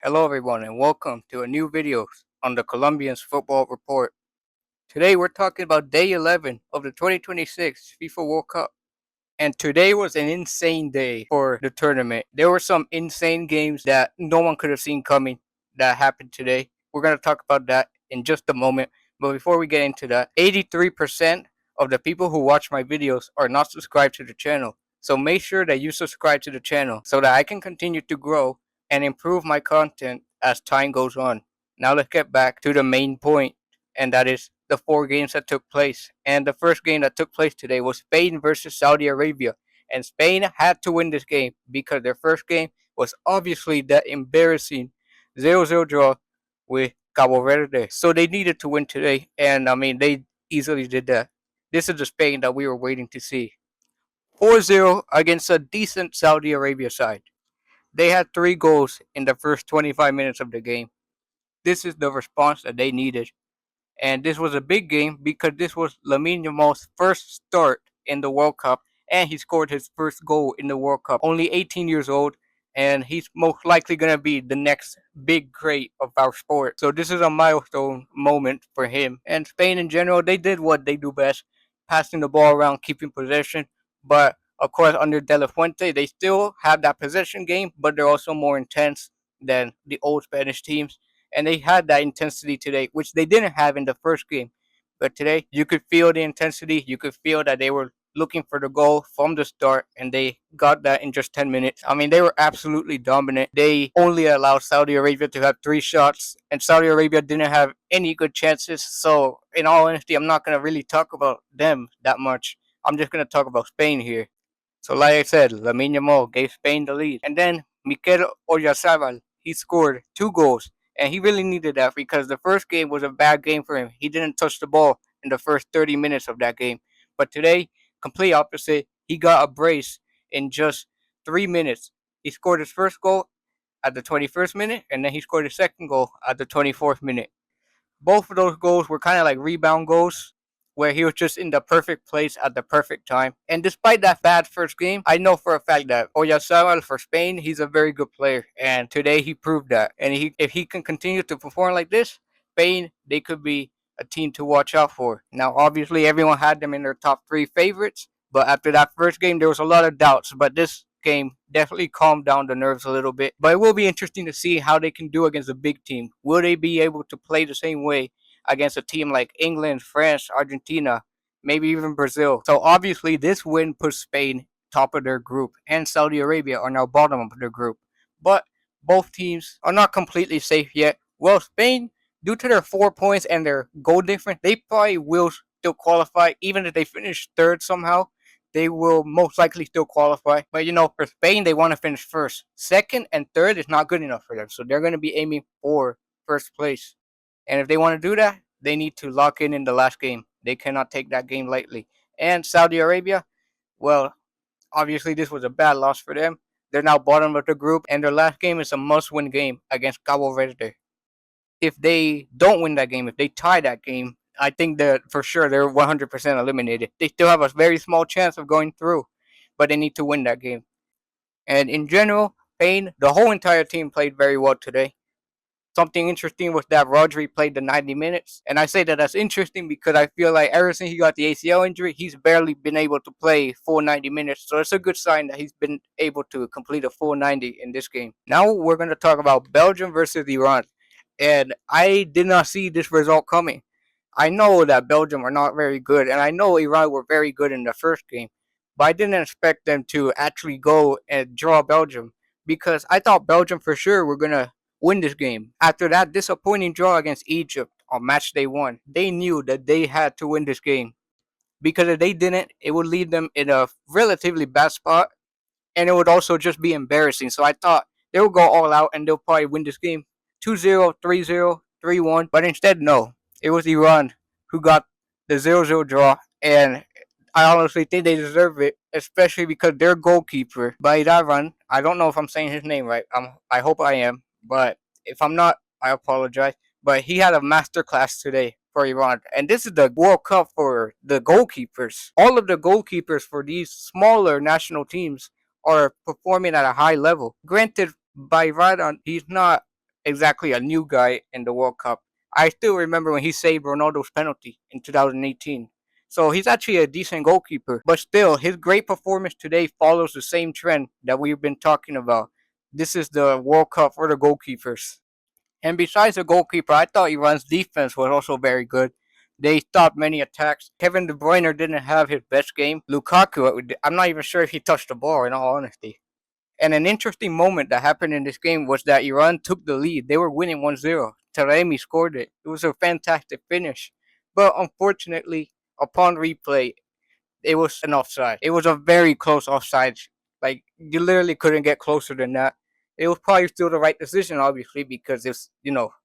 Hello everyone and welcome to a new video on the Colombians Football Report. Today we're talking about day 11 of the 2026 FIFA World Cup. And today was an insane day for the tournament. There were some insane games that no one could have seen coming that happened today. We're going to talk about that in just a moment. But before we get into that, 83% of the people who watch my videos are not subscribed to the channel. So make sure that you subscribe to the channel so that I can continue to grow and improve my content as time goes on. Now let's get back to the main point, and that is the four games that took place. And the first game that took place today was Spain versus Saudi Arabia. And Spain had to win this game because their first game was obviously that embarrassing 0-0 draw with Cabo Verde. So they needed to win today. And I mean, they easily did that. This is the Spain that we were waiting to see. 4-0 against a decent Saudi Arabia side. They had 3 goals in the first 25 minutes of the game. This is the response that they needed. And this was a big game because this was Lamine Yamal's first start in the World Cup, and he scored his first goal in the World Cup. Only 18 years old, and he's most likely going to be the next big great of our sport. So this is a milestone moment for him. And Spain in general, they did what they do best, passing the ball around, keeping possession. But of course, under De La Fuente, they still have that possession game, but they're also more intense than the old Spanish teams, and they had that intensity today, which they didn't have in the first game. But today, you could feel the intensity. You could feel that they were looking for the goal from the start, and they got that in just 10 minutes. I mean, they were absolutely dominant. They only allowed Saudi Arabia to have 3 shots, and Saudi Arabia didn't have any good chances. So, in all honesty, I'm not going to really talk about them that much. I'm just going to talk about Spain here. So, like I said, Lamine Yamal gave Spain the lead. And then Mikel Oyarzabal, he scored 2 goals. And he really needed that because the first game was a bad game for him. He didn't touch the ball in the first 30 minutes of that game. But today, complete opposite. He got a brace in just 3 minutes. He scored his first goal at the 21st minute, and then he scored his second goal at the 24th minute. Both of those goals were kind of like rebound goals where he was just in the perfect place at the perfect time. And despite that bad first game, I know for a fact that Oyarzabal for Spain, he's a very good player. And today he proved that. And if he can continue to perform like this, Spain, they could be a team to watch out for. Now, obviously, everyone had them in their top 3 favorites. But after that first game, there was a lot of doubts. But this game definitely calmed down the nerves a little bit. But it will be interesting to see how they can do against a big team. Will they be able to play the same way against a team like England, France, Argentina, maybe even Brazil? So obviously, this win puts Spain top of their group, and Saudi Arabia are now bottom of their group. But both teams are not completely safe yet. Well, Spain, due to their 4 points and their goal difference, they probably will still qualify, even if they finish third somehow. They will most likely still qualify. But for Spain, they want to finish first. Second and third is not good enough for them. So they're going to be aiming for first place. And if they want to do that, they need to lock in the last game. They cannot take that game lightly. And Saudi Arabia, well, obviously this was a bad loss for them. They're now bottom of the group, and their last game is a must-win game against Cabo Verde. If they don't win that game, if they tie that game, I think that for sure they're 100% eliminated. They still have a very small chance of going through, but they need to win that game. And in general, Spain, the whole entire team played very well today. Something interesting was that Rodri played the 90 minutes. And I say that that's interesting because I feel like ever since he got the ACL injury, he's barely been able to play full 90 minutes. So it's a good sign that he's been able to complete a full 90 in this game. Now we're going to talk about Belgium versus Iran. And I did not see this result coming. I know that Belgium are not very good, and I know Iran were very good in the first game, but I didn't expect them to actually go and draw Belgium because I thought Belgium for sure were going to win this game. After that disappointing draw against Egypt on match day 1, they knew that they had to win this game because if they didn't, it would leave them in a relatively bad spot, and it would also just be embarrassing. So I thought they would go all out and they'll probably win this game 2-0, 3-0, 3-1, but instead, no. It was Iran who got the 0-0 draw, and I honestly think they deserve it, especially because their goalkeeper, Bayravan, I don't know if I'm saying his name right. I hope I am, but if I'm not, I apologize. But he had a masterclass today for Iran, and this is the World Cup for the goalkeepers. All of the goalkeepers for these smaller national teams are performing at a high level. Granted, Bayravan, he's not exactly a new guy in the World Cup. I still remember when he saved Ronaldo's penalty in 2018. So he's actually a decent goalkeeper, but still, his great performance today follows the same trend that we've been talking about. This is the World Cup for the goalkeepers. And besides the goalkeeper, I thought Iran's defense was also very good. They stopped many attacks. Kevin De Bruyne didn't have his best game. Lukaku, I'm not even sure if he touched the ball, in all honesty. And an interesting moment that happened in this game was that Iran took the lead. They were winning 1-0. Taremi scored it. It was a fantastic finish. But unfortunately, upon replay, it was an offside. It was a very close offside. Like, you literally couldn't get closer than that. It was probably still the right decision, obviously, because it's,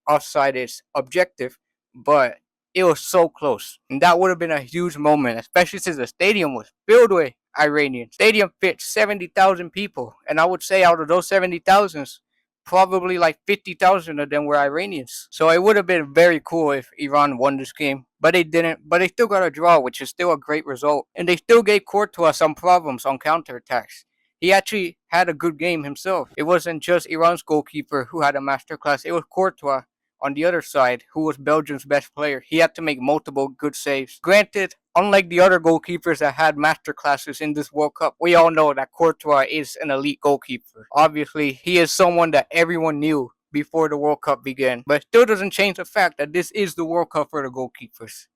offside is objective, but it was so close. And that would have been a huge moment, especially since the stadium was filled with Iranians. Stadium fit 70,000 people. And I would say out of those 70,000, probably like 50,000 of them were Iranians. So it would have been very cool if Iran won this game. But they didn't. But they still got a draw, which is still a great result. And they still gave Courtois some problems on counterattacks. He actually had a good game himself. It wasn't just Iran's goalkeeper who had a masterclass. It was Courtois on the other side, who was Belgium's best player. He had to make multiple good saves. Granted, unlike the other goalkeepers that had masterclasses in this World Cup, we all know that Courtois is an elite goalkeeper. Obviously, he is someone that everyone knew before the World Cup began, but it still doesn't change the fact that this is the World Cup for the goalkeepers.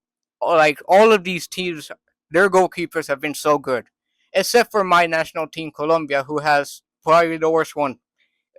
Like, all of these teams, their goalkeepers have been so good, except for my national team, Colombia, who has probably the worst one.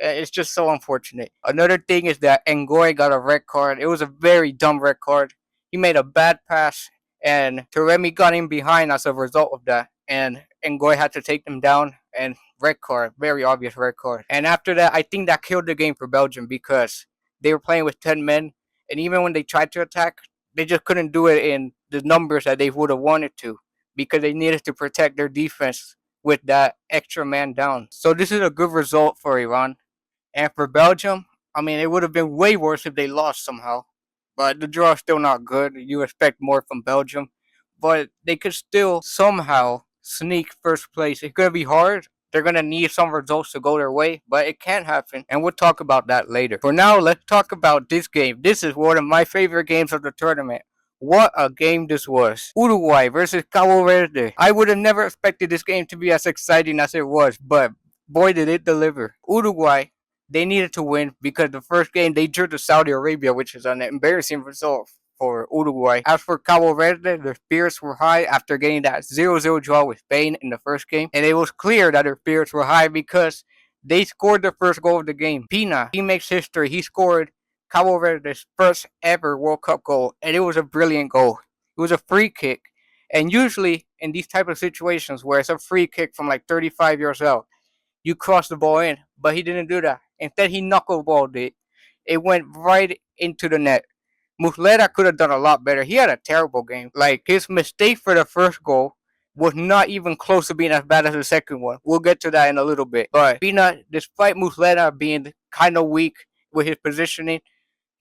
It's just so unfortunate. Another thing is that Ngoy got a red card. It was a very dumb red card. He made a bad pass, and Taremi got in behind as a result of that. And Ngoy had to take them down, and red card, very obvious red card. And after that, I think that killed the game for Belgium because they were playing with 10 men, and even when they tried to attack, they just couldn't do it in the numbers that they would have wanted to because they needed to protect their defense with that extra man down. So this is a good result for Iran. And for Belgium, I mean, it would have been way worse if they lost somehow. But the draw is still not good. You expect more from Belgium. But they could still somehow sneak first place. It's going to be hard. They're going to need some results to go their way, but it can happen. And we'll talk about that later. For now, let's talk about this game. This is one of my favorite games of the tournament. What a game this was. Uruguay versus Cabo Verde. I would have never expected this game to be as exciting as it was, but boy, did it deliver. Uruguay, they needed to win because the first game they drew to Saudi Arabia, which is an embarrassing result for Uruguay. As for Cabo Verde, their spirits were high after getting that 0-0 draw with Spain in the first game. And it was clear that their spirits were high because they scored the first goal of the game. Pina, he makes history. He scored Cabo Verde's first ever World Cup goal, and it was a brilliant goal. It was a free kick. And usually in these type of situations where it's a free kick from like 35 yards out, you cross the ball in, but he didn't do that. Instead, he knuckleballed it. It went right into the net. Muslera could have done a lot better. He had a terrible game. Like, his mistake for the first goal was not even close to being as bad as the second one. We'll get to that in a little bit. But Pina, despite Muslera being kind of weak with his positioning,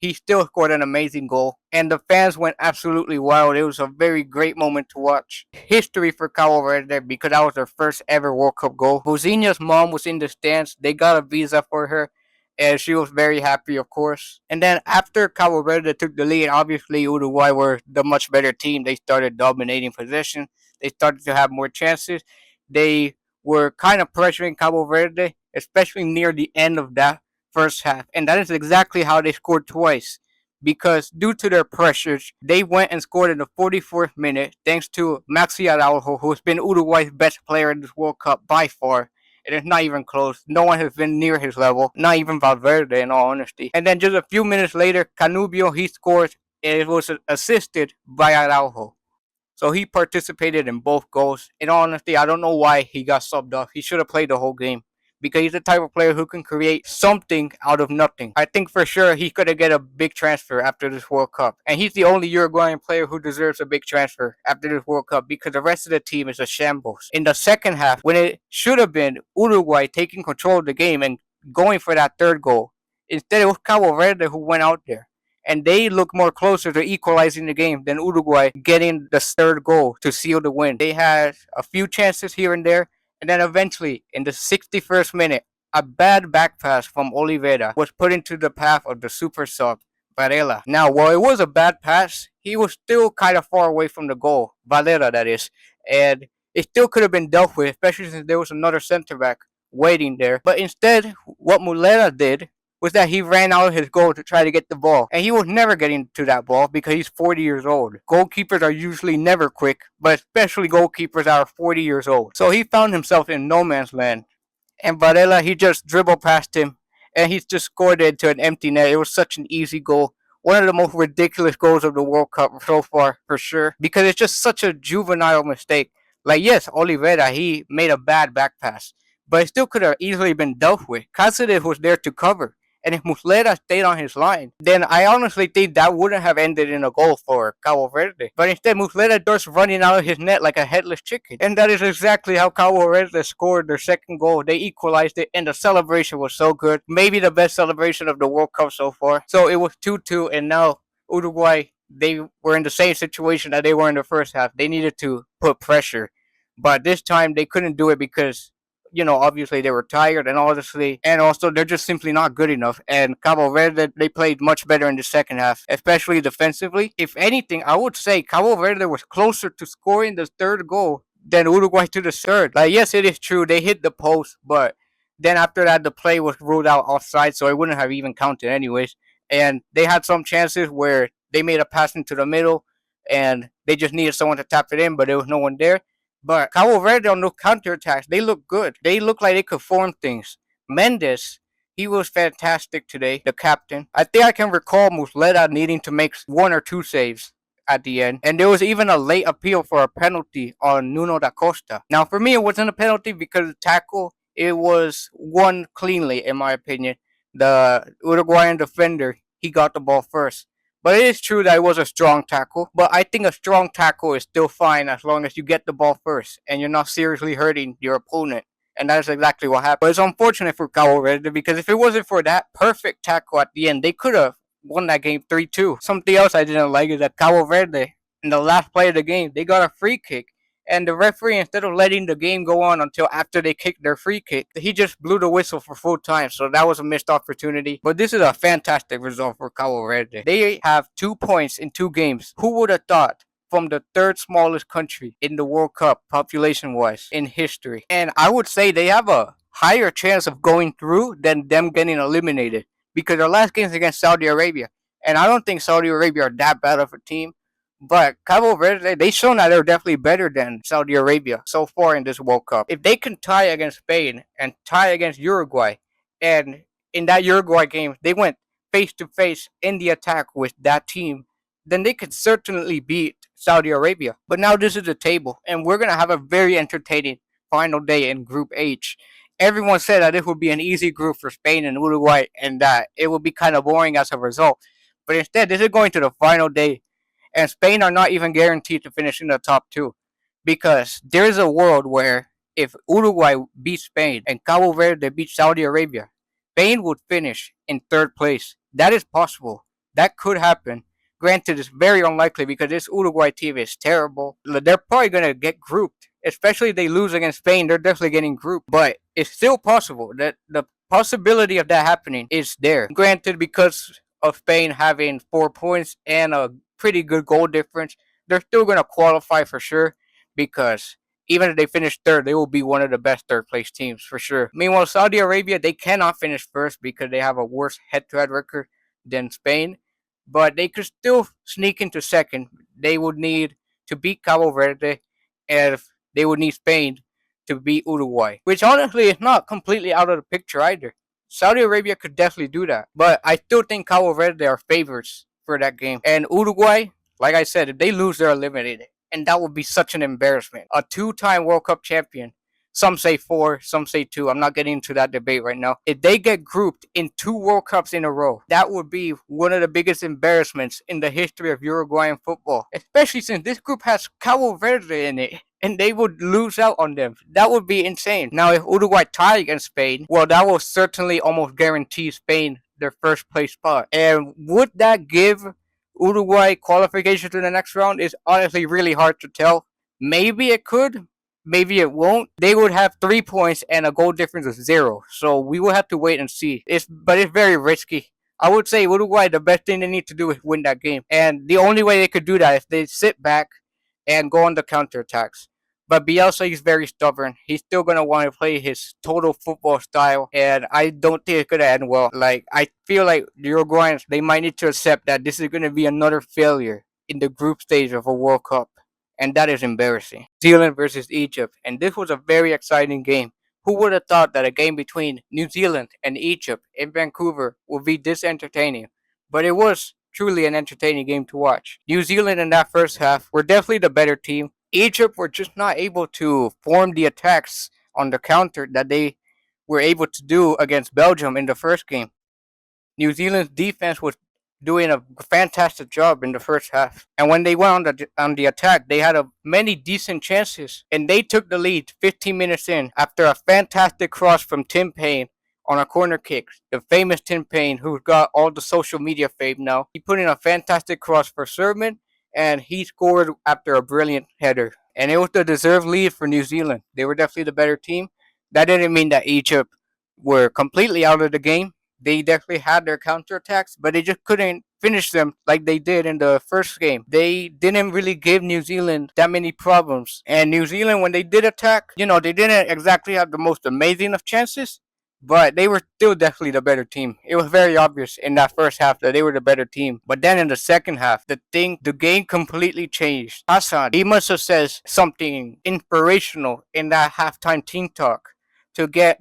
he still scored an amazing goal, and the fans went absolutely wild. It was a very great moment to watch. History for Cabo Verde because that was their first ever World Cup goal. Bozinha's mom was in the stands. They got a visa for her, and she was very happy, of course. And then after Cabo Verde took the lead, obviously Uruguay were the much better team. They started dominating possession. They started to have more chances. They were kind of pressuring Cabo Verde, especially near the end of that first half. And that is exactly how they scored twice. Because due to their pressures, they went and scored in the 44th minute thanks to Maxi Araujo, who's been Uruguay's best player in this World Cup by far. It is not even close. No one has been near his level, not even Valverde in all honesty. And then just a few minutes later, Canubio, he scored, and it was assisted by Araujo. So he participated in both goals. In all honesty, I don't know why he got subbed off. He should have played the whole game because he's the type of player who can create something out of nothing. I think for sure he could have get a big transfer after this World Cup. And he's the only Uruguayan player who deserves a big transfer after this World Cup because the rest of the team is a shambles. In the second half, when it should have been Uruguay taking control of the game and going for that third goal, instead it was Cabo Verde who went out there. And they look more closer to equalizing the game than Uruguay getting the third goal to seal the win. They had a few chances here and there, and then eventually, in the 61st minute, a bad back pass from Oliveira was put into the path of the super sub, Varela. Now, while it was a bad pass, he was still kind of far away from the goal, Varela that is, and it still could have been dealt with, especially since there was another center back waiting there. But instead, what Mulera did was that he ran out of his goal to try to get the ball. And he was never getting to that ball because he's 40 years old. Goalkeepers are usually never quick, but especially goalkeepers that are 40 years old. So he found himself in no man's land. And Varela, he just dribbled past him and he just scored it into an empty net. It was such an easy goal. One of the most ridiculous goals of the World Cup so far, for sure, because it's just such a juvenile mistake. Like, yes, Oliveira, he made a bad back pass, but it still could have easily been dealt with. Cáceres was there to cover. And if Muslera stayed on his line, then I honestly think that wouldn't have ended in a goal for Cabo Verde. But instead, Muslera starts running out of his net like a headless chicken. And that is exactly how Cabo Verde scored their second goal. They equalized it, and the celebration was so good. Maybe the best celebration of the World Cup so far. So it was 2-2, and now Uruguay, they were in the same situation that they were in the first half. They needed to put pressure. But this time, they couldn't do it because obviously they were tired and also they're just simply not good enough. And Cabo Verde, they played much better in the second half, especially defensively. If anything, I would say Cabo Verde was closer to scoring the third goal than Uruguay to the third. Like, yes, it is true, they hit the post, but then after that, the play was ruled out offside, so it wouldn't have even counted anyways. And they had some chances where they made a pass into the middle, and they just needed someone to tap it in, but there was no one there. But Cabo Verde on those counterattacks, they look good. They look like they could form things. Mendes, he was fantastic today, the captain. I think I can recall Muslera needing to make one or two saves at the end. And there was even a late appeal for a penalty on Nuno da Costa. Now, for me, it wasn't a penalty because the tackle, it was won cleanly, in my opinion. The Uruguayan defender, he got the ball first. But it is true that it was a strong tackle. But I think a strong tackle is still fine as long as you get the ball first and you're not seriously hurting your opponent. And that's exactly what happened. But it's unfortunate for Cabo Verde because if it wasn't for that perfect tackle at the end, they could have won that game 3-2. Something else I didn't like is that Cabo Verde, in the last play of the game, they got a free kick. And the referee, instead of letting the game go on until after they kicked their free kick, he just blew the whistle for full time. So that was a missed opportunity. But this is a fantastic result for Cabo Verde. They have 2 points in 2 games. Who would have thought? From the third smallest country in the World Cup, population-wise, in history. And I would say they have a higher chance of going through than them getting eliminated. Because their last game is against Saudi Arabia. And I don't think Saudi Arabia are that bad of a team. But Cabo Verde, they've shown that they're definitely better than Saudi Arabia so far in this World Cup. If they can tie against Spain and tie against Uruguay, and in that Uruguay game, they went face to face in the attack with that team, then they could certainly beat Saudi Arabia. But now this is the table, and we're going to have a very entertaining final day in Group H. Everyone said that it would be an easy group for Spain and Uruguay, and that it would be kind of boring as a result. But instead, this is going to the final day, and Spain are not even guaranteed to finish in the top 2 because there is a world where if Uruguay beats Spain and Cabo Verde beats Saudi Arabia, Spain would finish in 3rd place. That is possible. That could happen. Granted, it's very unlikely because this Uruguay team is terrible. They're probably going to get grouped, especially if they lose against Spain. They're definitely getting grouped, but it's still possible. That the possibility of that happening is there. Granted, because of Spain having 4 points and a pretty good goal difference, they're still going to qualify for sure because even if they finish 3rd, they will be one of the best 3rd place teams for sure. Meanwhile, Saudi Arabia, they cannot finish 1st because they have a worse head-to-head record than Spain, but they could still sneak into 2nd. They would need to beat Cabo Verde, and they would need Spain to beat Uruguay, which honestly is not completely out of the picture either. Saudi Arabia could definitely do that, but I still think Cabo Verde are favorites for that game. And Uruguay, like I said, if they lose, they're eliminated. And that would be such an embarrassment. A 2-time World Cup champion. Some say 4, some say 2. I'm not getting into that debate right now. If they get grouped in 2 World Cups in a row, that would be one of the biggest embarrassments in the history of Uruguayan football. Especially since this group has Cabo Verde in it, and they would lose out on them. That would be insane. Now, if Uruguay tie against Spain, well, that will certainly almost guarantee Spain their 1st place spot. And would that give Uruguay qualification to the next round? Is honestly really hard to tell. Maybe it could, maybe it won't. They would have 3 points and a goal difference of 0. So we will have to wait and see. But it's very risky. I would say Uruguay, the best thing they need to do is win that game. And the only way they could do that is they sit back and go on the counterattacks. But Bielsa is very stubborn. He's still gonna want to play his total football style, and I don't think it's gonna end well. Like I feel like the Uruguayans, they might need to accept that this is gonna be another failure in the group stage of a World Cup, and that is embarrassing. New Zealand versus Egypt, and this was a very exciting game. Who would have thought that a game between New Zealand and Egypt in Vancouver would be this entertaining? But it was truly an entertaining game to watch. New Zealand in that first half were definitely the better team. Egypt were just not able to form the attacks on the counter that they were able to do against Belgium in the first game. New Zealand's defense was doing a fantastic job in the first half. And when they went on the attack, they had many decent chances, and they took the lead 15 minutes in after a fantastic cross from Tim Payne on a corner kick. The famous Tim Payne, who got all the social media fame now, he put in a fantastic cross for Sermon, and he scored after a brilliant header. And it was the deserved lead for New Zealand. They were definitely the better team. That didn't mean that Egypt were completely out of the game. They definitely had their counterattacks, but they just couldn't finish them like they did in the first game. They didn't really give New Zealand that many problems. And New Zealand, when they did attack, they didn't exactly have the most amazing of chances, but they were still definitely the better team. It was very obvious in that first half that they were the better team. But then in the second half, the game completely changed. Hassan, he must have said something inspirational in that halftime team talk to get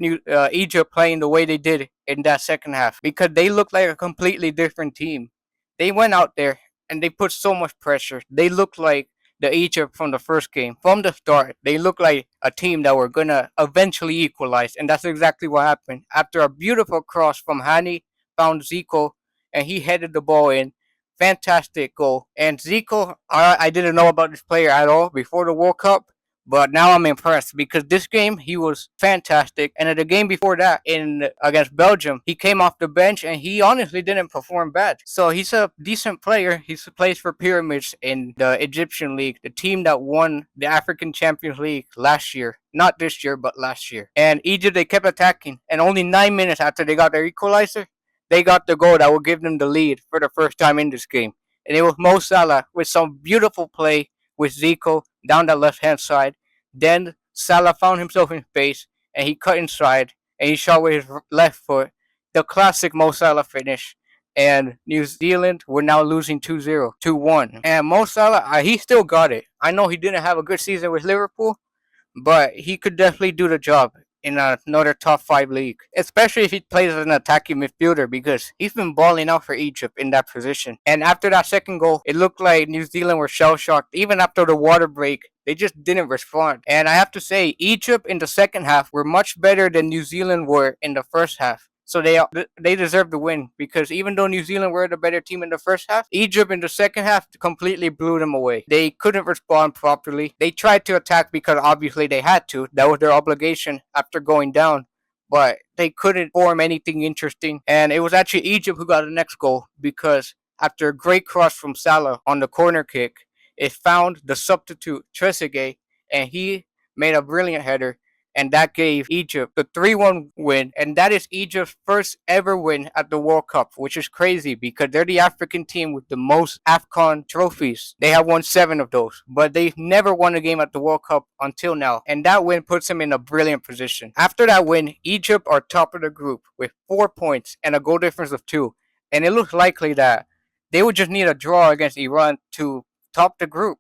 Egypt playing the way they did in that second half, because they looked like a completely different team. They went out there and they put so much pressure. They looked like the Egypt from the first game. From the start, they looked like a team that were going to eventually equalize, and that's exactly what happened. After a beautiful cross from Hani, found Zico, and he headed the ball in. Fantastic goal. And Zico, I didn't know about this player at all before the World Cup, but now I'm impressed because this game he was fantastic, and in the game before that, in against Belgium, he came off the bench and he honestly didn't perform bad. So he's a decent player. He plays for Pyramids in the Egyptian league, the team that won the African Champions League last year. Not this year, but last year. And Egypt, they kept attacking, and only 9 minutes after they got their equalizer, they got the goal that would give them the lead for the first time in this game. And it was Mo Salah with some beautiful play with Zico down the left hand side. Then Salah found himself in space and he cut inside and he shot with his left foot. The classic Mo Salah finish. And New Zealand were now losing 2-0, 2-1. And Mo Salah, he still got it. I know he didn't have a good season with Liverpool, but he could definitely do the job in another top 5 league, especially if he plays as an attacking midfielder, because he's been balling out for Egypt in that position. And after that second goal, it looked like New Zealand were shell shocked. Even after the water break, they just didn't respond. And I have to say, Egypt in the second half were much better than New Zealand were in the first half. So they deserve to win, because even though New Zealand were the better team in the first half, Egypt in the second half completely blew them away. They couldn't respond properly. They tried to attack because obviously they had to. That was their obligation after going down. But they couldn't form anything interesting. And it was actually Egypt who got the next goal, because after a great cross from Salah on the corner kick, it found the substitute Trezeguet, and he made a brilliant header, and that gave Egypt the 3-1 win, and that is Egypt's first ever win at the World Cup, which is crazy because they're the African team with the most AFCON trophies. They have won 7 of those, but they've never won a game at the World Cup until now, and that win puts them in a brilliant position. After that win, Egypt are top of the group with 4 points and a goal difference of 2, and it looks likely that they would just need a draw against Iran to top the group.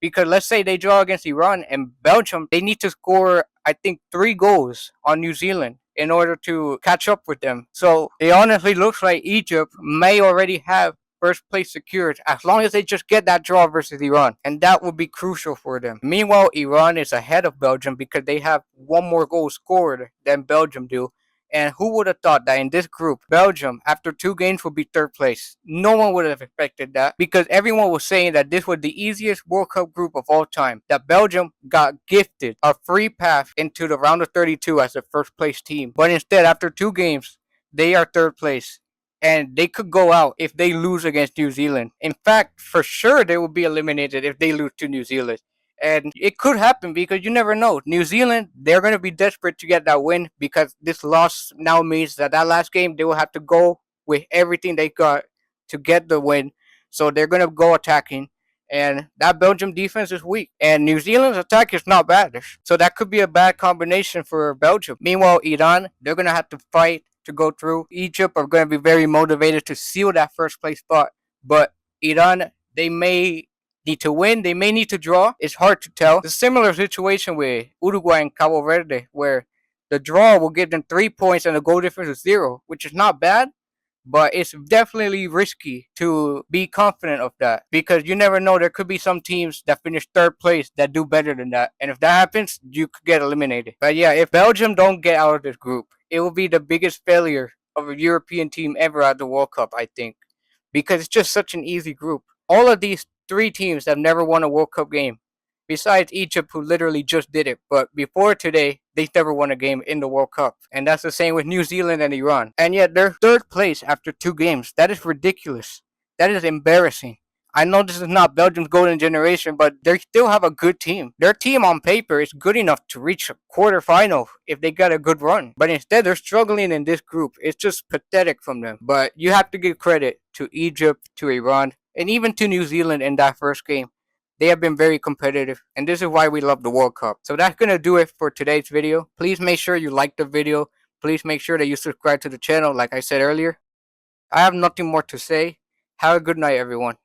Because let's say they draw against Iran and Belgium, they need to score, I think, 3 goals on New Zealand in order to catch up with them. So it honestly looks like Egypt may already have first place secured as long as they just get that draw versus Iran. And that would be crucial for them. Meanwhile, Iran is ahead of Belgium because they have 1 more goal scored than Belgium do. And who would have thought that in this group, Belgium, after 2 games, would be 3rd place? No one would have expected that, because everyone was saying that this was the easiest World Cup group of all time. That Belgium got gifted a free path into the round of 32 as the 1st place team. But instead, after 2 games, they are 3rd place. And they could go out if they lose against New Zealand. In fact, for sure, they will be eliminated if they lose to New Zealand. And it could happen because you never know. New Zealand, they're going to be desperate to get that win because this loss now means that last game they will have to go with everything they got to get the win. So they're going to go attacking. And that Belgium defense is weak. And New Zealand's attack is not bad. So that could be a bad combination for Belgium. Meanwhile, Iran, they're going to have to fight to go through. Egypt are going to be very motivated to seal that first place spot. But Iran, they may need to win, they may need to draw. It's hard to tell. It's a similar situation with Uruguay and Cabo Verde, where the draw will give them 3 points and the goal difference is 0, which is not bad. But it's definitely risky to be confident of that because you never know. There could be some teams that finish third place that do better than that. And if that happens, you could get eliminated. But yeah, if Belgium don't get out of this group, it will be the biggest failure of a European team ever at the World Cup, I think. Because it's just such an easy group. All of these 3 teams have never won a World Cup game. Besides Egypt, who literally just did it. But before today, they never won a game in the World Cup. And that's the same with New Zealand and Iran. And yet they're third place after 2 games. That is ridiculous. That is embarrassing. I know this is not Belgium's golden generation, but they still have a good team. Their team on paper is good enough to reach a quarterfinal if they got a good run. But instead, they're struggling in this group. It's just pathetic from them. But you have to give credit to Egypt, to Iran, and even to New Zealand in that first game. They have been very competitive, and this is why we love the World Cup. So that's going to do it for today's video. Please make sure you like the video. Please make sure that you subscribe to the channel like I said earlier. I have nothing more to say. Have a good night, everyone.